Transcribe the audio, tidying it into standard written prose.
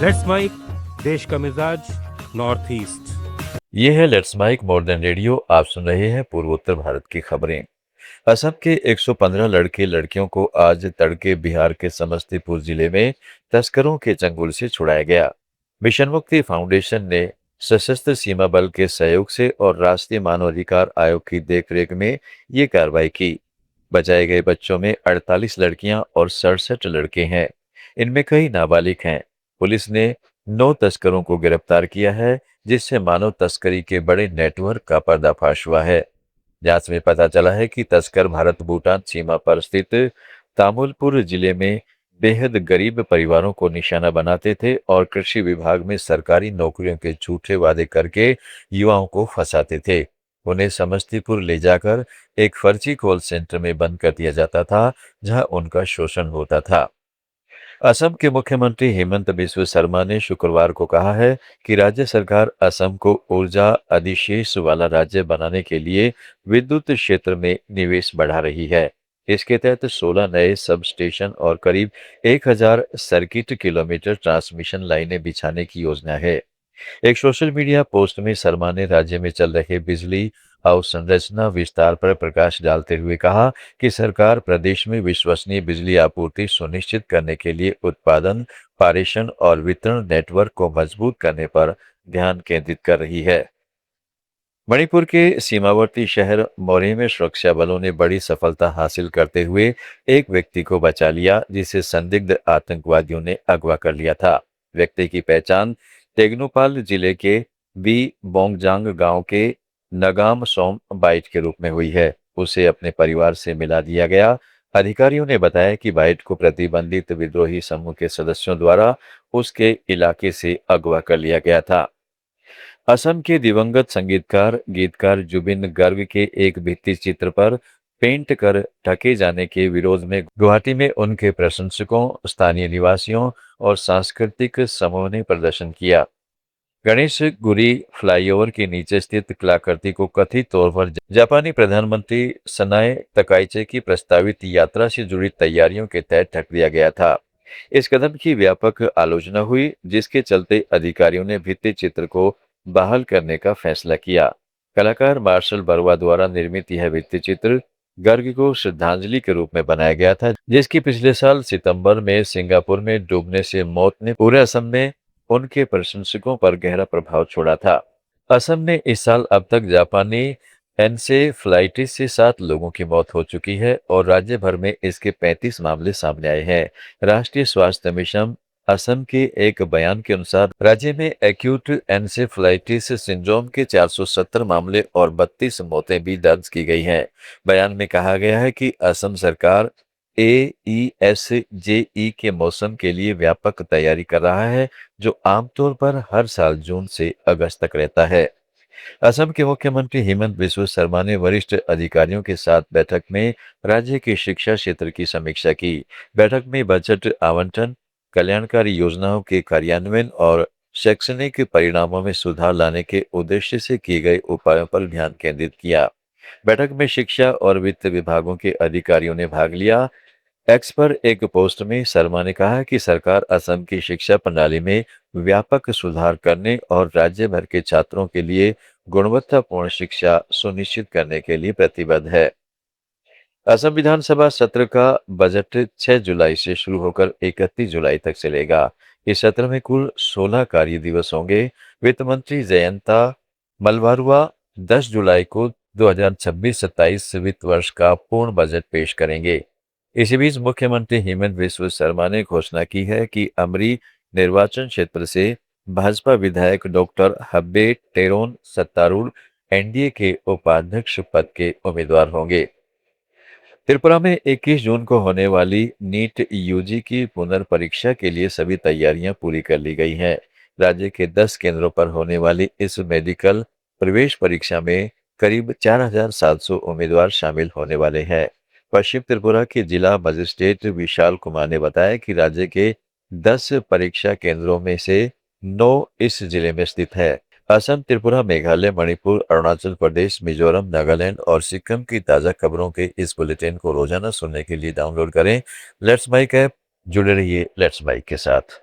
Let's mic देश का मिजाज नॉर्थ ईस्ट। ये है let's mike more than radio. आप सुन रहे हैं पूर्वोत्तर भारत की खबरें। असम के 115 लड़के लड़कियों को आज तड़के बिहार के समस्तीपुर जिले में तस्करों के चंगुल से छुड़ाया गया। मिशन मुक्ति फाउंडेशन ने सशस्त्र सीमा बल के सहयोग से और राष्ट्रीय मानवाधिकार आयोग की देखरेख में ये कार्रवाई की। बचाए गए बच्चों में 48 लड़कियां और 67 लड़के हैं। इनमें कई नाबालिग हैं। पुलिस ने 9 तस्करों को गिरफ्तार किया है, जिससे मानव तस्करी के बड़े नेटवर्क का पर्दाफाश हुआ है। जांच में पता चला है कि तस्कर भारत भूटान सीमा पर स्थित तामुलपुर जिले में बेहद गरीब परिवारों को निशाना बनाते थे और कृषि विभाग में सरकारी नौकरियों के झूठे वादे करके युवाओं को फंसाते थे। उन्हें समस्तीपुर ले जाकर एक फर्जी कॉल सेंटर में बंद कर दिया जाता था, जहां उनका शोषण होता था। असम के मुख्यमंत्री हेमंत बिस्व शर्मा ने शुक्रवार को कहा है कि राज्य सरकार असम को ऊर्जा अधिशेष वाला राज्य बनाने के लिए विद्युत क्षेत्र में निवेश बढ़ा रही है। इसके तहत 16 नए सब स्टेशन और करीब 1000 सर्किट किलोमीटर ट्रांसमिशन लाइनें बिछाने की योजना है। एक सोशल मीडिया पोस्ट में शर्मा ने राज्य में चल रहे बिजली अवसंरचना विस्तार पर प्रकाश डालते हुए कहा कि सरकार प्रदेश में विश्वसनीय बिजली आपूर्ति सुनिश्चित करने के लिए उत्पादन, पारेषण और वितरण नेटवर्क को मजबूत करने पर ध्यान केंद्रित कर रही है। मणिपुर के सीमावर्ती शहर मौर्य में सुरक्षा बलों ने बड़ी सफलता हासिल करते हुए एक व्यक्ति को बचा लिया, जिसे संदिग्ध आतंकवादियों ने अगवा कर लिया था। व्यक्ति की पहचान तेगनुपाल जिले के बी बोंगजांग गांव के नगाम सोम बाइट के रूप में हुई है। उसे अपने परिवार से मिला दिया गया। अधिकारियों ने बताया कि बाइट को प्रतिबंधित विद्रोही समूह के सदस्यों द्वारा उसके इलाके से अगवा कर लिया गया था। असम के दिवंगत संगीतकार गीतकार जुबिन गर्ग के एक भित्ति चित्र पर पेंट कर ढके जाने के विरोध में गुवाहाटी में उनके प्रशंसकों, स्थानीय निवासियों और सांस्कृतिक समूह ने प्रदर्शन किया। गणेश गुरी फ्लाईओवर के नीचे स्थित कलाकृति को कथित तौर पर जापानी प्रधानमंत्री सनाए तकाइचे की प्रस्तावित यात्रा से जुड़ी तैयारियों के तहत ढक दिया गया था। इस कदम की व्यापक आलोचना हुई, जिसके चलते अधिकारियों ने भित्ति चित्र को बहाल करने का फैसला किया। कलाकार मार्शल बरुआ द्वारा निर्मित यह भित्ति चित्र गर्ग को श्रद्धांजलि के रूप में बनाया गया था, जिसकी पिछले साल सितंबर में सिंगापुर में डूबने से मौत ने पूरे असम में उनके प्रशंसकों पर गहरा प्रभाव छोड़ा था। असम में इस साल अब तक जापानी एन्सेफ्लाइटिस से 7 लोगों की मौत हो चुकी है और राज्य भर में इसके 35 मामले सामने आए हैं। राष्ट्रीय स्वास्थ्य मिशन असम के एक बयान के अनुसार राज्य में एक्यूट एन्सेफ्लाइटिस सिंड्रोम के 470 मामले और 32 मौतें भी दर्ज की गई हैं। बयान में कहा गया है कि असम सरकार AES-JE के मौसम के लिए व्यापक तैयारी कर रहा है, जो आमतौर पर हर साल जून से अगस्त तक रहता है। असम के मुख्यमंत्री हेमंत बिस्व शर्मा ने वरिष्ठ अधिकारियों के साथ बैठक में राज्य के शिक्षा क्षेत्र की समीक्षा की। बैठक में बजट आवंटन, कल्याणकारी योजनाओं के कार्यान्वयन और शैक्षणिक परिणामों में सुधार लाने के उद्देश्य से किए गए उपायों पर ध्यान केंद्रित किया। बैठक में शिक्षा और वित्त विभागों के अधिकारियों ने भाग लिया। एक्स पर एक पोस्ट में शर्मा ने कहा कि सरकार असम की शिक्षा प्रणाली में व्यापक सुधार करने और राज्य भर के छात्रों के लिए गुणवत्तापूर्ण शिक्षा सुनिश्चित करने के लिए प्रतिबद्ध है। असम विधानसभा सत्र का बजट 6 जुलाई से शुरू होकर 31 जुलाई तक चलेगा। इस सत्र में कुल 16 कार्य दिवस होंगे। वित्त मंत्री जयंता मलवारुआ 10 जुलाई को 2026-27 वित्त वर्ष का पूर्ण बजट पेश करेंगे। इसी बीच मुख्यमंत्री हेमंत बिस्व शर्मा ने घोषणा की है कि अमरी निर्वाचन क्षेत्र से भाजपा विधायक डॉक्टर हब्बे टेरोन सत्तारूढ़ एनडीए के उपाध्यक्ष पद के उम्मीदवार होंगे। त्रिपुरा में 21 जून को होने वाली नीट यूजी की पुनर्परीक्षा के लिए सभी तैयारियां पूरी कर ली गई हैं। राज्य के 10 केंद्रों पर होने वाली इस मेडिकल प्रवेश परीक्षा में करीब 4700 उम्मीदवार शामिल होने वाले हैं। पश्चिम त्रिपुरा के जिला मजिस्ट्रेट विशाल कुमार ने बताया कि राज्य के 10 परीक्षा केंद्रों में से 9 इस जिले में स्थित है। असम, त्रिपुरा, मेघालय, मणिपुर, अरुणाचल प्रदेश, मिजोरम, नागालैंड और सिक्किम की ताज़ा खबरों के इस बुलेटिन को रोजाना सुनने के लिए डाउनलोड करें लेट्स माइक ऐप। जुड़े रहिए लेट्स माइक के साथ।